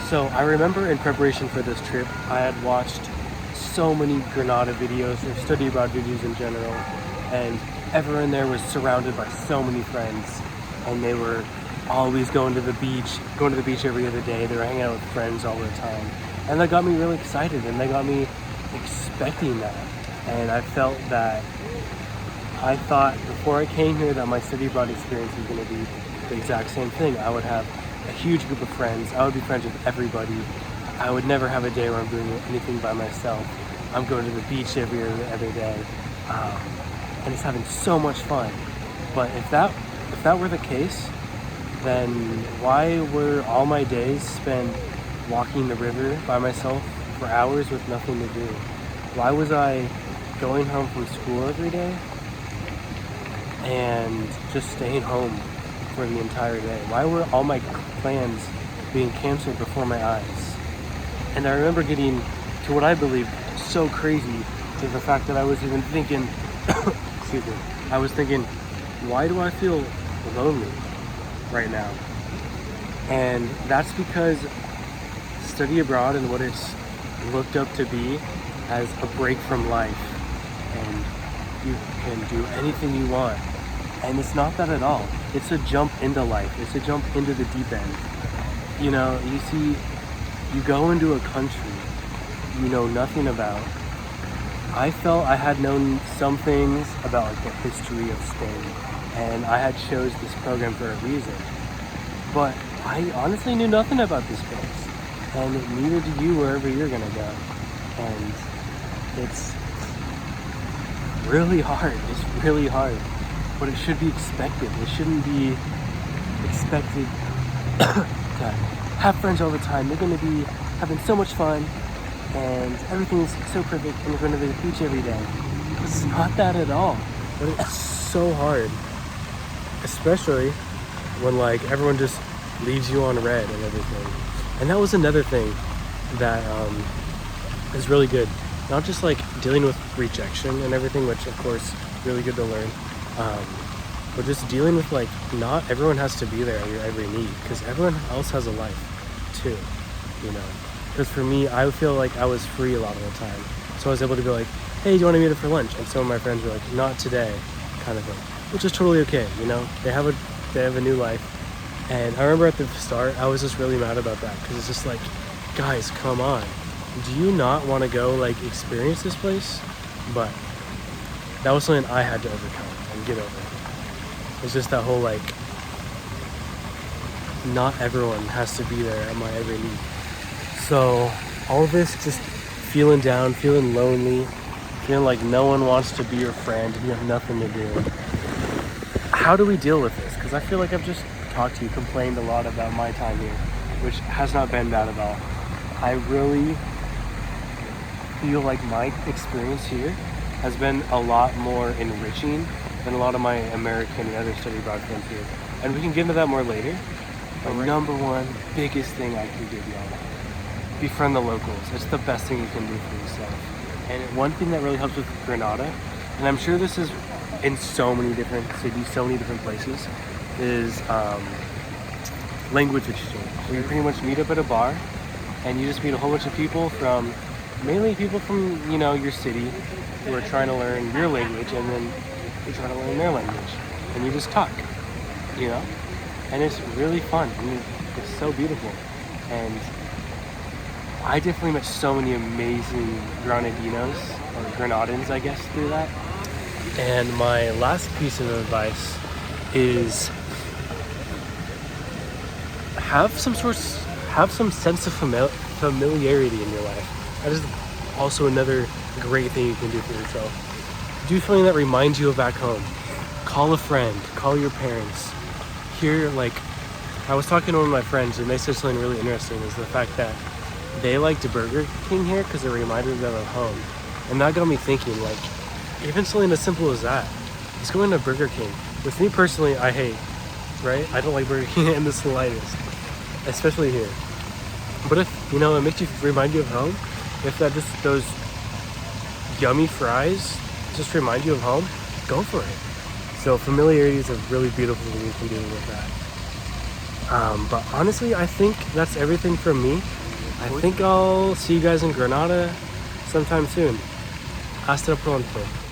So I remember in preparation for this trip, I had watched so many Granada videos or study abroad videos in general, and everyone there was surrounded by so many friends, and they were always going to the beach every other day. They were hanging out with friends all the time, and that got me really excited, and they got me expecting that. And I felt that I thought before I came here that my study abroad experience was going to be the exact same thing. I would have a huge group of friends. I would be friends with everybody. I would never have a day where I'm doing anything by myself. I'm going to the beach every other day, and it's having so much fun. But if that were the case, then why were all my days spent walking the river by myself for hours with nothing to do? Why was I going home from school every day and just staying home for the entire day? Why were all my plans being canceled before my eyes? And I remember getting to what I believed so crazy, to the fact that I was even thinking, excuse me, I was thinking, why do I feel lonely right now? And that's because study abroad and what it's looked up to be as a break from life, and you can do anything you want. And it's not that at all. It's a jump into life. It's a jump into the deep end. You know, you go into a country you know nothing about. I felt I had known some things about like the history of Spain, and I had chose this program for a reason. But I honestly knew nothing about this place, and neither do you wherever you're gonna go. And it's really hard. It's really hard. But it should be expected. It shouldn't be expected to have friends all the time. They're gonna be having so much fun, and everything's so perfect, and we're going to the beach every day. It's not that at all. But it's so hard, especially when like everyone just leaves you on red and everything. And that was another thing that is really good. Not just like dealing with rejection and everything, which of course really good to learn, but just dealing with like not everyone has to be there at your every need, because everyone else has a life too, you know. Because for me, I feel like I was free a lot of the time. So I was able to be like, hey, do you want to meet up for lunch? And some of my friends were like, not today, kind of thing. Which is totally okay, you know? They have a new life. And I remember at the start, I was just really mad about that. Because it's just like, guys, come on. Do you not want to go, like, experience this place? But that was something I had to overcome and get over. It's just that whole, like, not everyone has to be there at my every need. So all this just feeling down, feeling lonely, feeling like no one wants to be your friend and you have nothing to do. How do we deal with this? Because I feel like I've just talked to you, complained a lot about my time here, which has not been bad at all. I really feel like my experience here has been a lot more enriching than a lot of my American and other study abroad friends here. And we can get into that more later. But number one, biggest thing I can give y'all, befriend the locals. It's the best thing you can do for yourself. And one thing that really helps with Granada, and I'm sure this is in so many different cities, so many different places, is language exchange. So you pretty much meet up at a bar, and you just meet a whole bunch of people mainly people from, you know, your city, who are trying to learn your language, and then you're trying to learn their language. And you just talk, you know? And it's really fun. I mean, it's so beautiful. And I definitely met so many amazing Granadinos, or Grenadans, I guess, through that. And my last piece of advice is have some sense of familiarity in your life. That is also another great thing you can do for yourself. Do something that reminds you of back home. Call a friend, call your parents. Here, like, I was talking to one of my friends, and they said something really interesting, is the fact that they liked Burger King here because it reminded them of home. And that got me thinking, like, even something as simple as that. Just going to Burger King. With me personally, I hate, right? I don't like Burger King in the slightest, especially here. But if, you know, it makes you remind you of home, if that just, those yummy fries just remind you of home, go for it. So familiarity is a really beautiful thing you can do with that. But honestly, I think that's everything from me. I think I'll see you guys in Granada sometime soon. Hasta pronto.